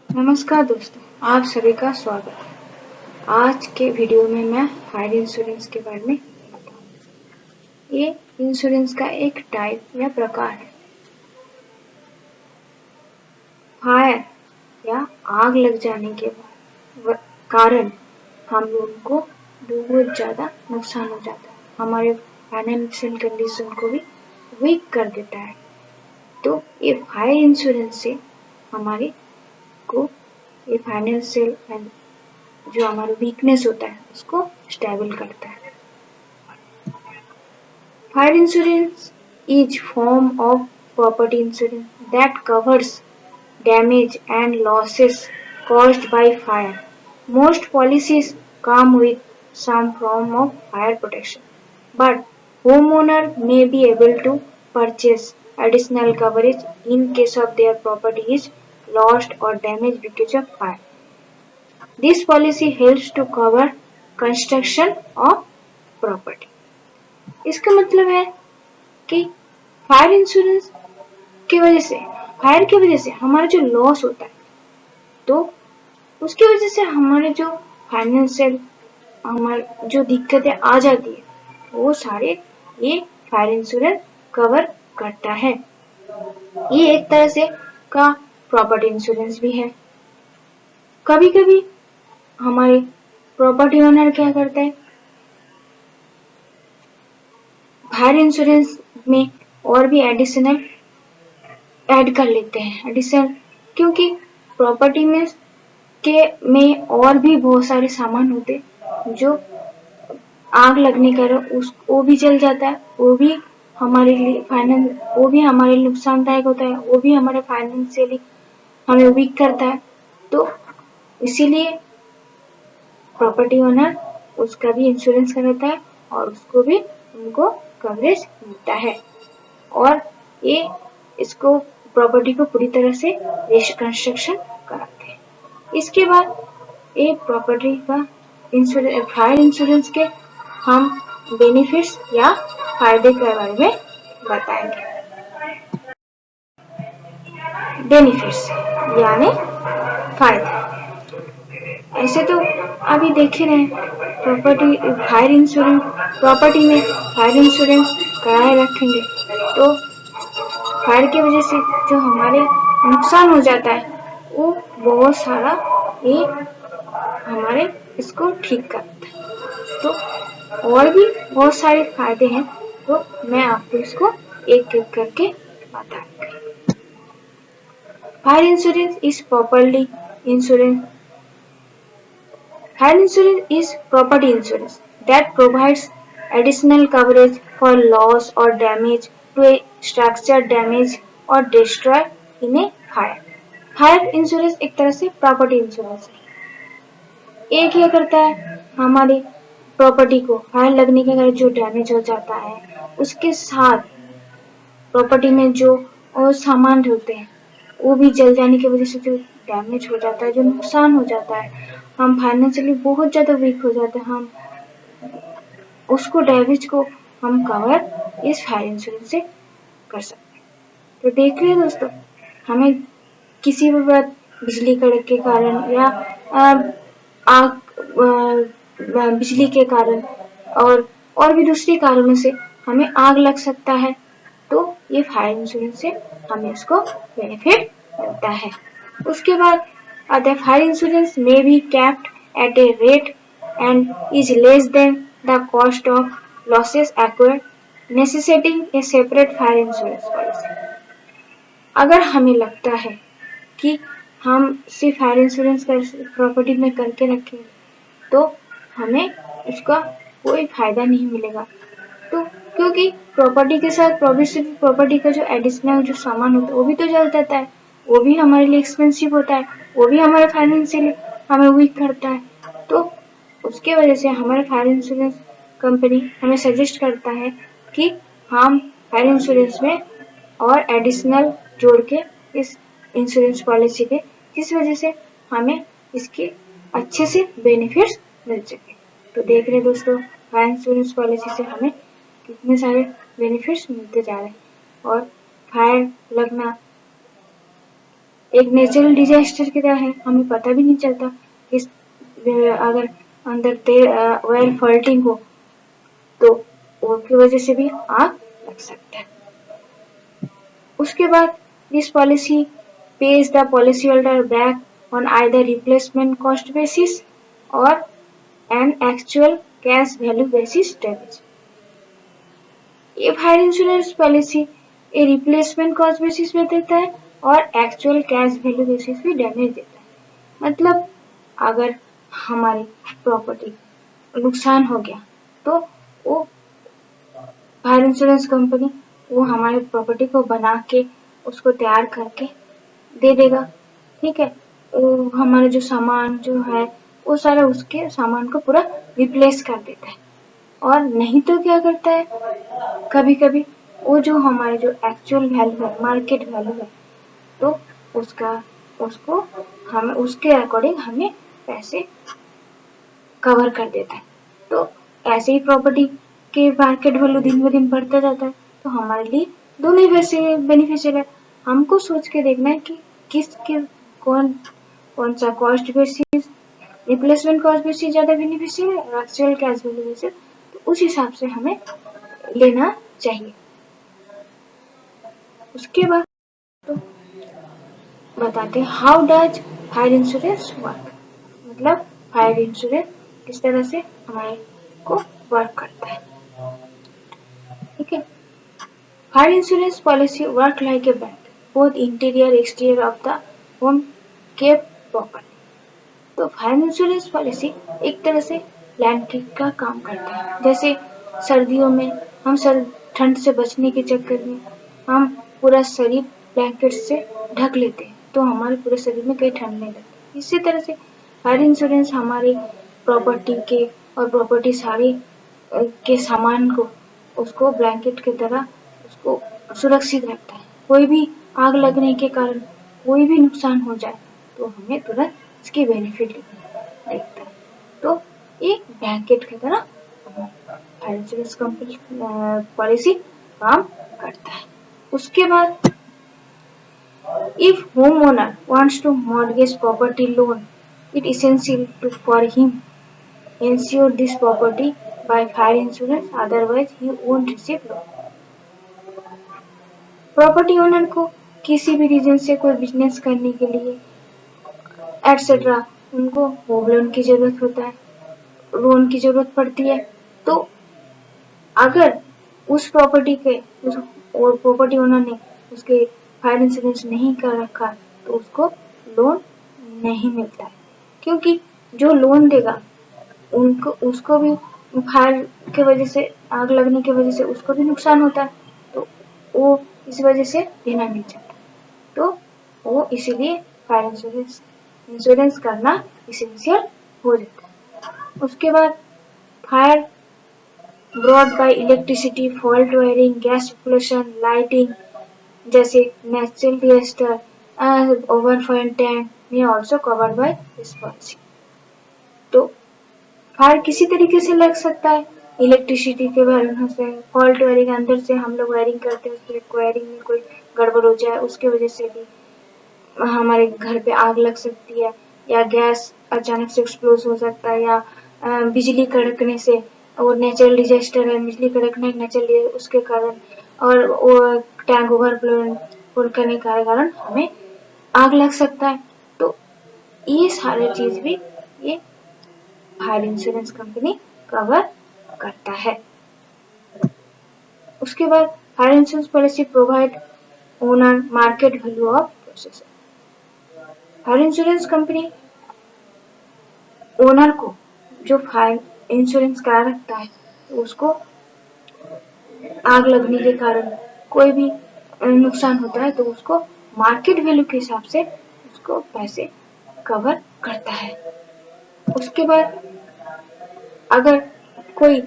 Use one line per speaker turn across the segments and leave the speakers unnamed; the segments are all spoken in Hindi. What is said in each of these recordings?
नमस्कार दोस्तों, आप सभी का स्वागत है। आज के वीडियो में मैं फायर इंश्योरेंस के बारे में बताऊंगा। ये इंश्योरेंस का एक टाइप या प्रकार है। फायर या आग लग जाने के कारण हम लोगों को बहुत ज्यादा नुकसान हो जाता है। हमारे फाइनेंशियल कंडीशन को भी वीक कर देता है। तो ये फायर इंश्योरेंस से हमारे को ये फाइनेंशियल जो हमारा वीकनेस होता है उसको स्टेबल करता है। Fire insurance is form of property insurance that covers damage and losses caused by fire. Most policies come with some form of fire protection, but homeowner may be able to purchase additional coverage in case of their property is lost or damaged because of fire. This policy helps to cover construction of property. इसका मतलब है कि फायर इंश्योरेंस की वजह से फायर की वजह से हमारा जो लॉस होता है तो उसकी वजह से हमारे जो फाइनेंशियल हमारे जो दिक्कतें आ जाती है वो सारे ये फायर इंश्योरेंस कवर करता है। ये एक तरह से का प्रॉपर्टी इंश्योरेंस भी है। कभी कभी हमारे प्रॉपर्टी ओनर क्या करता है, फायर इंश्योरेंस में और भी एडिशनल ऐड कर लेते हैं एडिशनल, क्योंकि प्रॉपर्टी में और भी बहुत सारे सामान होते जो आग लगने का वो भी जल जाता है, वो भी हमारे लिए वो भी हमारे लिए नुकसानदायक होता है, वो भी हमारे फाइनेंशियली हमें वीक करता है। तो इसीलिए प्रॉपर्टी ओनर उसका भी इंश्योरेंस कराता है और उसको भी उनको कवरेज मिलता है और ये इसको प्रॉपर्टी को पूरी तरह से रिकंस्ट्रक्शन कराते हैं। इसके बाद एक प्रॉपर्टी का इंश्योरेंस फायर इंश्योरेंस के हम बेनिफिट्स या फायदे के बारे में बताएंगे। बेनिफिट्स यानी फायदे, ऐसे तो अभी देख ही रहे प्रॉपर्टी फायर इंश्योरेंस प्रॉपर्टी में फायर इंश्योरेंस कराए रखेंगे तो फायर की वजह से जो हमारे नुकसान हो जाता है वो बहुत सारा ये हमारे इसको ठीक करता है। तो और भी बहुत सारे फायदे हैं तो मैं आपको इसको एक एक करके बताऊंगी। Fire insurance is properly insurance Fire insurance is property insurance that provides additional coverage for loss or damage to a structure damage or destroy in a fire. Fire insurance एक तरह से प्रॉपर्टी इंश्योरेंस है। ये क्या करता है, हमारी प्रॉपर्टी को फायर लगने के कारण जो डैमेज हो जाता है उसके साथ प्रॉपर्टी में जो और सामान होते हैं वो भी जल जाने की वजह से जो डैमेज हो जाता है, जो नुकसान हो जाता है, हम फाइनेंशियली बहुत ज्यादा वीक हो जाते हैं, हम उसको डैमेज को हम कवर इस फायर इंश्योरेंस से कर सकते हैं। तो देख रहे दोस्तों, हमें किसी भी बात बिजली कड़क के कारण या आग बिजली के कारण और भी दूसरे कारणों से हमें आग लग सकता है तो ये फायर इंश्योरेंस से हमें उसको बेनिफिट मिलता है। उसके बाद other fire insurance may be capped at a rate and is less than the cost of losses acquired, necessitating a separate fire insurance policy. अगर हमें लगता है कि हम सिर्फ फायर इंश्योरेंस प्रॉपर्टी में करके रखेंगे तो हमें उसका कोई फायदा नहीं मिलेगा। तो क्योंकि प्रॉपर्टी के साथ प्रॉपर्टी का जो एडिशनल जो सामान होता है वो भी तो जल जाता है, वो भी हमारे लिए एक्सपेंसिव होता है, वो भी हमारे फाइनेंशियली हमें वीक करता है। तो उसके वजह से हमारे फायर इंश्योरेंस कंपनी हमें सजेस्ट करता है कि हम फायर इंश्योरेंस में और एडिशनल जोड़ के इस इंश्योरेंस पॉलिसी के, जिस वजह से हमें इसके अच्छे से बेनिफिट्स मिल सके। तो देख रहे दोस्तों, फायर इंश्योरेंस पॉलिसी से हमें कितने सारे बेनिफिट्स मिलते जा रहे हैं और फायर लगना एक नेचुरल डिजास्टर की तरह है, हमें पता भी नहीं चलता कि अगर अंदर ऑयल फॉल्टिंग हो तो उसकी वजह से भी आग लग सकता है। उसके बाद this policy pays the policyholder back on either replacement cost basis or an actual cash value basis damage. ये फायर इंश्योरेंस पॉलिसी ये रिप्लेसमेंट कॉस्ट बेसिस पे देता है और एक्चुअल कैश वैल्यू बेसिस पे डैमेज देता है। मतलब अगर हमारी प्रॉपर्टी नुकसान हो गया तो वो फायर इंश्योरेंस कंपनी वो हमारी प्रॉपर्टी को बना के उसको तैयार करके दे देगा। ठीक है, वो हमारा जो सामान जो है वो सारा उसके सामान को पूरा रिप्लेस कर देता है। और नहीं तो क्या करता है, कभी कभी वो जो हमारे जो एक्चुअल वैल्यू है, मार्केट वैल्यू है, तो उसका उसको हमें उसके अकॉर्डिंग हमें पैसे कवर कर देता है। तो ऐसे ही प्रॉपर्टी के मार्केट वैल्यू दिन ब दिन बढ़ता जाता है, तो हमारे लिए दोनों ही वैसे बेनिफिशियल है। हमको सोच के देखना है कि किस कौन कौन सा cost basis, replacement cost basis ज्यादा बेनिफिशियल है और एक्चुअल कैश वैल्यू बेसिस, तो उस हिसाब से हमें लेना चाहिए। उसके बाद तो बताते हैं how does fire insurance work, मतलब फायर इंश्योरेंस किस तरह से हमारे को वर्क करता है। ठीक है, fire insurance policy work like a bank, both interior exterior of the home keep properly. तो फायर इंश्योरेंस पॉलिसी एक तरह से ब्लैंकेट का काम करता है। जैसे सर्दियों में हम ठंड से बचने के चक्कर में हम पूरा शरीर ब्लैंकेट से ढक लेते हैं, तो हमारे पूरे शरीर में कहीं ठंड नहीं लगती। इसी तरह से फायर इंश्योरेंस हमारी प्रॉपर्टी के और प्रॉपर्टी सारी के सामान को उसको ब्लैंकेट की तरह उसको सुरक्षित रखता है। कोई भी आग लगने के कारण कोई भी नुकसान हो जाए तो हमें तुरंत इसकी बेनिफिट देखता है। तो एक ब्लैंकेट की तरह फायर इंश्योरेंस कंपनी पॉलिसी काम करता है। उसके बाद if homeowner wants to mortgage property loan, it essential to for him insure this property by fire insurance, otherwise he won't receive loan. Property owner को किसी भी रीजन से कोई बिजनेस करने के लिए एटसेट्रा उनको होम लोन की जरूरत होता है, लोन की जरूरत पड़ती है। तो अगर उस प्रॉपर्टी के उस प्रॉपर्टी ओनर ने उसके फायर इंश्योरेंस नहीं कर रखा तो उसको लोन नहीं मिलता है, क्योंकि जो लोन देगा उनको उसको भी फायर की वजह से, आग लगने की वजह से उसको भी नुकसान होता है, तो वो इस वजह से देना नहीं चाहता, तो वो इसीलिए फायर इंश्योरेंस करना इसेंशियल हो जाता है। उसके बाद fire brought by electricity, fault wiring, gas circulation, lighting जैसे नेचुरल डिजास्टर ओवरफ्लो टैंक में also covered by this policy. तो फायर किसी तरीके से लग सकता है, इलेक्ट्रिसिटी के वजह से, फॉल्ट वायरिंग अंदर से हम लोग वायरिंग करते हैं, उसके वायरिंग में कोई गड़बड़ हो जाए उसके वजह से भी हमारे घर पे आग लग सकती है, या गैस अचानक से एक्सप्लोज हो सकता है, या बिजली कड़कने से, और नेचुरल डिजास्टर है, बिजली कड़कने नेचुरल उसके कारण, और वो टैंक ओवरफ्लो करने के कारण हमें आग लग सकता है। तो ये सारे चीज भी ये फायर इंश्योरेंस कंपनी कवर करता है। उसके बाद fire insurance policy provide owner market value of processor. Fire insurance company owner को जो फायर इंश्योरेंस करा रखता है तो उसको आग लगने के कारण कोई भी नुकसान होता है तो उसको मार्केट वैल्यू के हिसाब से उसको पैसे कवर करता है। उसके बाद अगर कोई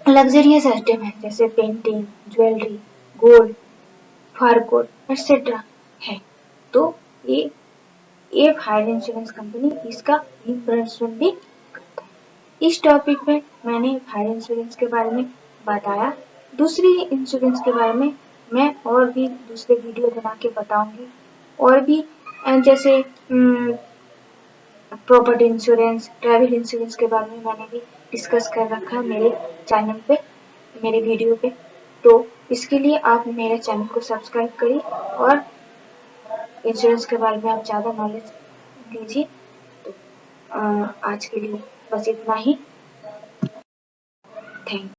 लग्जरियस आइटम है जैसे पेंटिंग, ज्वेलरी, गोल्ड, फार कोट एक्सेट्रा है, तो ये फायर इंश्योरेंस कंपनी इसका रिइंबर्समेंट भी करता है। इस टॉपिक में मैंने फायर इंश्योरेंस के बारे में बताया। दूसरी इंश्योरेंस के बारे में मैं और भी दूसरे वीडियो बना के बताऊंगी। और भी जैसे प्रॉपर्टी इंश्योरेंस, ट्रैवल इंश्योरेंस के बारे में मैंने भी डिस्कस कर रखा है मेरे चैनल पे, मेरे वीडियो पे। तो इसके लिए आप मेरे चैनल को सब्सक्राइब करिए और इंश्योरेंस के बारे में आप ज़्यादा नॉलेज लीजिए। तो आज के लिए बस इतना ही। Thank you.